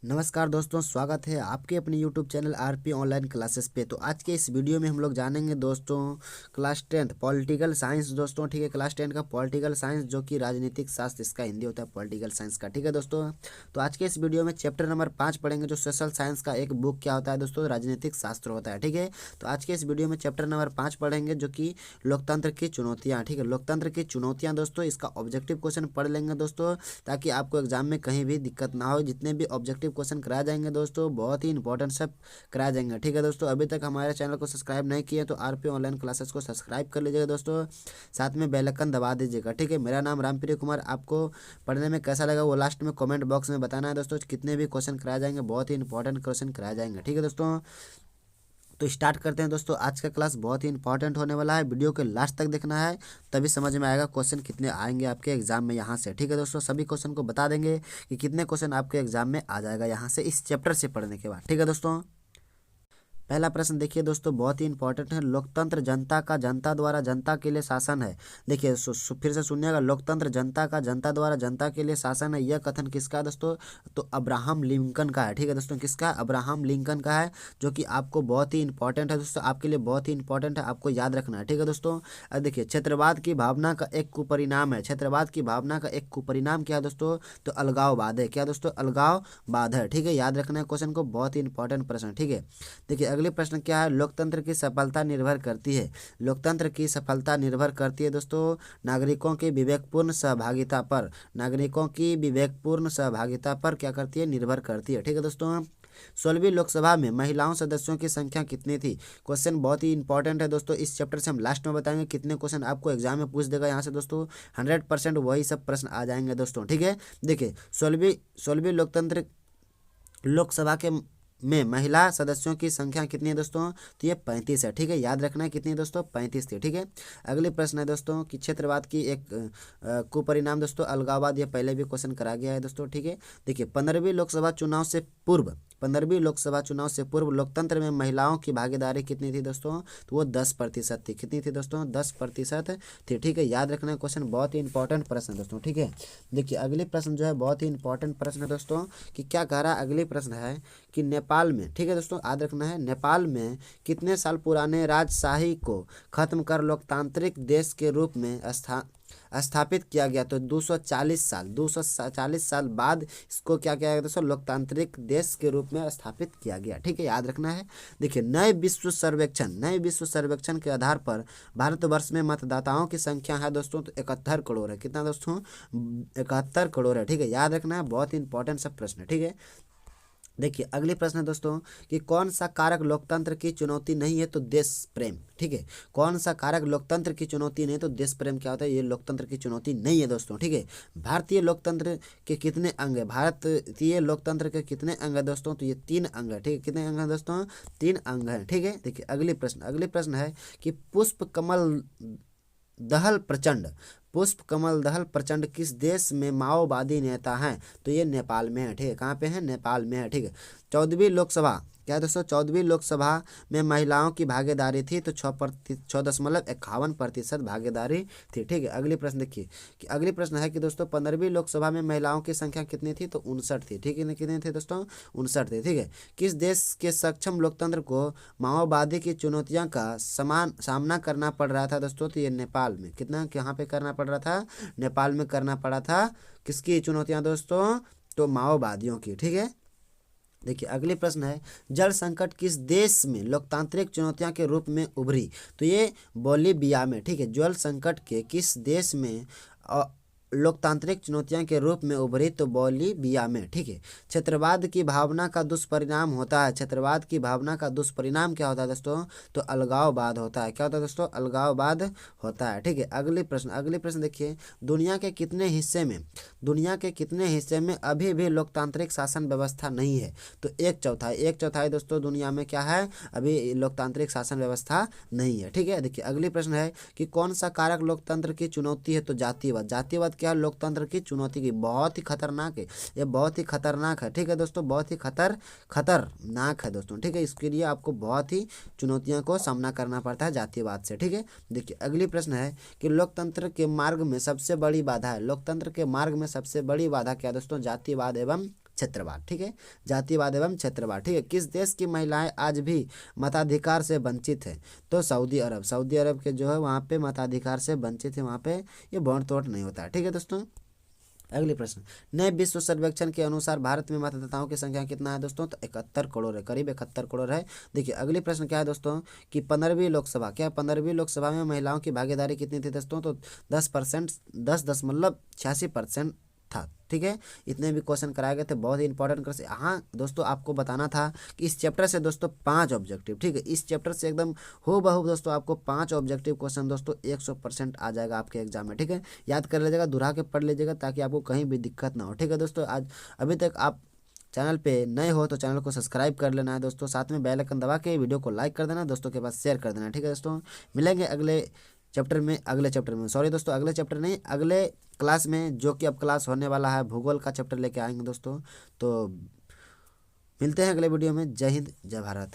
नमस्कार दोस्तों, स्वागत है आपके अपने YouTube channel RP online classes पे। तो आज के इस वीडियो में हम लोग जानेंगे दोस्तों क्लास 10 पॉलिटिकल साइंस दोस्तों। ठीक है, क्लास 10 का पॉलिटिकल साइंस जो कि राजनीतिक शास्त्र, इसका हिंदी होता है पॉलिटिकल साइंस का। ठीक है दोस्तों, तो आज के इस वीडियो में चैप्टर नंबर 5 पढ़ेंगे, जो सोशल साइंस का एक बुक क्या होता है दोस्तों, राजनीतिक शास्त्र होता है। ठीक है, तो आज के इस वीडियो में चैप्टर नंबर 5 पढ़ेंगे, जो कि लोकतंत्र की चुनौतियाँ। ठीक है, लोकतंत्र की चुनौतियाँ दोस्तों, इसका ऑब्जेक्टिव क्वेश्चन पढ़ लेंगे दोस्तों, ताकि आपको एग्जाम में कहीं भी दिक्कत ना हो। जितने भी ऑब्जेक्टिव क्वेश्चन कराए जाएंगे दोस्तों, बहुत ही इंपॉर्टेंट सब कराए जाएंगे। ठीक है दोस्तों, अभी तक हमारे चैनल को सब्सक्राइब नहीं किए तो आरपी ऑनलाइन क्लासेस को सब्सक्राइब कर लीजिएगा दोस्तों, साथ में बेल आइकन दबा दीजिएगा। ठीक है, मेरा नाम रामप्रिय कुमार। आपको पढ़ने में कैसा लगा वो लास्ट में कमेंट बॉक्स में बताना है दोस्तों। कितने भी क्वेश्चन कराए जाएंगे, बहुत ही इंपॉर्टेंट क्वेश्चन कराए जाएंगे। ठीक है दोस्तों, तो स्टार्ट करते हैं दोस्तों। आज का क्लास बहुत ही इंपॉर्टेंट होने वाला है, वीडियो के लास्ट तक देखना है, तभी समझ में आएगा क्वेश्चन कितने आएंगे आपके एग्जाम में यहाँ से। ठीक है दोस्तों, सभी क्वेश्चन को बता देंगे कि कितने क्वेश्चन आपके एग्जाम में आ जाएगा यहाँ से, इस चैप्टर से पढ़ने के बाद। ठीक है दोस्तों, पहला प्रश्न देखिए दोस्तों, बहुत ही इंपॉर्टेंट है। लोकतंत्र जनता का जनता द्वारा जनता के लिए शासन है। देखिए फिर से सुनिएगा, लोकतंत्र जनता का जनता द्वारा जनता के लिए शासन है, यह कथन किसका है दोस्तों, तो अब्राहम लिंकन का है। ठीक है दोस्तों, किसका, अब्राहम लिंकन का है, जो कि आपको बहुत ही इंपॉर्टेंट है दोस्तों, आपके लिए बहुत ही इंपॉर्टेंट है, आपको याद रखना है। ठीक है दोस्तों, अब देखिए क्षेत्रवाद की भावना का एक कुपरिणाम है, क्षेत्रवाद की भावना का एक कुपरिणाम क्या है दोस्तों, तो अलगाववाद है। क्या दोस्तों, अलगाववाद है। ठीक है, याद रखना है क्वेश्चन को, बहुत ही इंपॉर्टेंट प्रश्न। ठीक है, देखिए अगले प्रश्न क्या है, लोकतंत्र की सफलता निर्भर करती है, लोकतंत्र की सफलता निर्भर करती है दोस्तों नागरिकों की विवेकपूर्ण सहभागिता पर, नागरिकों की विवेकपूर्ण सहभागिता पर क्या करती है, निर्भर करती है। ठीक है दोस्तों, 16वीं लोकसभा में महिलाओं सदस्यों की संख्या कितनी थी। क्वेश्चन बहुत ही इंपॉर्टेंट है दोस्तों, इस चैप्टर से हम लास्ट में बताएंगे कितने क्वेश्चन आपको एग्जाम में पूछ देगा यहाँ से दोस्तों, 100% वही सब प्रश्न आ जाएंगे दोस्तों। ठीक है, देखिए सोलहवीं लोकतंत्र लोकसभा के में महिला सदस्यों की संख्या कितनी है दोस्तों, तो ये 35 है। ठीक है, याद रखना है कितनी है दोस्तों, 35 थी। ठीक है, अगले प्रश्न है दोस्तों कि क्षेत्रवाद की एक कुपरिणाम दोस्तों अलगाववाद, ये पहले भी क्वेश्चन करा गया है दोस्तों। ठीक है, देखिए 15वीं लोकसभा चुनाव से पूर्व, 15वीं लोकसभा चुनाव से पूर्व लोकतंत्र में महिलाओं की भागीदारी कितनी थी दोस्तों, तो वो 10% थी। कितनी थी दोस्तों, 10% थी। ठीक है, याद रखना है क्वेश्चन, बहुत ही इंपॉर्टेंट प्रश्न है दोस्तों। ठीक है, देखिए अगले प्रश्न जो है बहुत ही इंपॉर्टेंट प्रश्न है दोस्तों, कि क्या कह रहा है, अगले प्रश्न है कि नेपाल में, ठीक है दोस्तों याद रखना है, नेपाल में कितने साल पुराने राजशाही को खत्म कर लोकतांत्रिक देश के रूप में स्थापित किया गया, तो 240 साल बाद इसको क्या किया गया दोस्तों, लोकतांत्रिक देश के रूप में स्थापित किया गया। ठीक है, याद रखना है। देखिए नए विश्व सर्वेक्षण के आधार पर भारतवर्ष में मतदाताओं की संख्या है दोस्तों, तो 71 करोड़ है। कितना दोस्तों, 71 करोड़ है। ठीक है, याद रखना है, बहुत ही इंपॉर्टेंट सब प्रश्न है। ठीक है, देखिए अगले प्रश्न है दोस्तों कि कौन सा कारक लोकतंत्र की चुनौती नहीं है, तो देश प्रेम। ठीक है, कौन सा कारक लोकतंत्र की चुनौती नहीं है, तो देश प्रेम क्या होता है, ये लोकतंत्र की चुनौती नहीं है दोस्तों। ठीक है, भारतीय लोकतंत्र के कितने अंग है, भारतीय लोकतंत्र के कितने अंग है दोस्तों, तो ये 3 अंग है। ठीक है, कितने अंग है दोस्तों, 3 अंग है। ठीक है, देखिए अगले प्रश्न है कि पुष्प कमल दहल प्रचंड किस देश में माओवादी नेता हैं, तो ये नेपाल में है। ठीक है, कहाँ पे है, नेपाल में है। ठीक है, 14वीं लोकसभा क्या है दोस्तों, 14वीं लोकसभा में महिलाओं की भागीदारी थी, तो 6.51% भागीदारी थी। ठीक है, अगली प्रश्न देखिए कि अगली प्रश्न है कि दोस्तों 15वीं लोकसभा में महिलाओं की संख्या कितनी थी, तो 59 थी। ठीक है, कितनी थी दोस्तों, 59 थी। ठीक है, किस देश के सक्षम लोकतंत्र को माओवादी की चुनौतियां का सामना करना पड़ रहा था दोस्तों, तो ये नेपाल में, कितना कहाँ पे करना पड़ रहा था, नेपाल में करना पड़ा था। किसकी चुनौतियां दोस्तों, तो माओवादियों की। ठीक है, देखिए अगले प्रश्न है, जल संकट किस देश में लोकतांत्रिक चुनौतियां के रूप में उभरी, तो ये बोलीविया में। ठीक है, जल संकट के किस देश में लोकतांत्रिक चुनौतियां के रूप में उभरी, तो बोलीविया में। ठीक है, क्षेत्रवाद की भावना का दुष्परिणाम होता है, क्षेत्रवाद की भावना का दुष्परिणाम क्या होता है दोस्तों, तो अलगाववाद होता है। क्या होता है दोस्तों, अलगाववाद होता है। ठीक है, अगले प्रश्न देखिए, दुनिया के कितने हिस्से में अभी भी लोकतांत्रिक शासन व्यवस्था नहीं है, तो 1/4 दोस्तों दुनिया में क्या है, अभी लोकतांत्रिक शासन व्यवस्था नहीं है। ठीक है, देखिए अगली प्रश्न है कि कौन सा कारक लोकतंत्र की चुनौती है, तो जातिवाद क्या है, लोकतंत्र की चुनौती की, बहुत ही खतरनाक है, ये बहुत ही खतरनाक है। ठीक है दोस्तों, बहुत ही खतरनाक है दोस्तों। ठीक है, इसके लिए आपको बहुत ही चुनौतियों को सामना करना पड़ता है जातिवाद से। ठीक है, देखिए अगली प्रश्न है कि लोकतंत्र के मार्ग में सबसे बड़ी बाधा है, लोकतंत्र के मार्ग में सबसे बड़ी बाधा क्या दोस्तों, जातिवाद एवं क्षेत्रवाद, ठीक है, जातिवाद एवं क्षेत्रवाद, ठीक है। किस देश की महिलाएं आज भी मताधिकार से वंचित है? तो सऊदी अरब, सऊदी अरब के जो है वहाँ पे मताधिकार से वंचित है, वहाँ पे ये वोट वोट नहीं होता है, ठीक है दोस्तों। अगले प्रश्न, नए विश्व सर्वेक्षण के अनुसार भारत में मतदाताओं की संख्या कितना है दोस्तों? तो 71 करोड़ है, करीब 71 करोड़ है। देखिए अगली प्रश्न क्या है दोस्तों कि 15वीं लोकसभा, क्या 15वीं लोकसभा में महिलाओं की भागीदारी कितनी थी दोस्तों? तो 10%, 10.86% था, ठीक है। इतने भी क्वेश्चन कराए गए थे, बहुत ही इंपॉर्टेंट क्वेश्चन। हाँ दोस्तों, आपको बताना था कि इस चैप्टर से दोस्तों 5 ऑब्जेक्टिव, ठीक है, इस चैप्टर से एकदम हो बहू दोस्तों आपको 5 ऑब्जेक्टिव क्वेश्चन दोस्तों 100% आ जाएगा आपके एग्जाम में, ठीक है। याद कर लीजिएगा, दोहरा के पढ़ लीजिएगा ताकि आपको कहीं भी दिक्कत ना हो, ठीक है दोस्तों। आज अभी तक आप चैनल पे नए हो तो चैनल को सब्सक्राइब कर लेना है दोस्तों, साथ में बेल आइकन दबा के वीडियो को लाइक कर देना, दोस्तों के पास शेयर कर देना, ठीक है दोस्तों। मिलेंगे अगले चैप्टर में, अगले चैप्टर में, सॉरी दोस्तों, अगले चैप्टर नहीं, अगले क्लास में, जो कि अब क्लास होने वाला है, भूगोल का चैप्टर लेके आएंगे दोस्तों। तो मिलते हैं अगले वीडियो में। जय हिंद, जय भारत।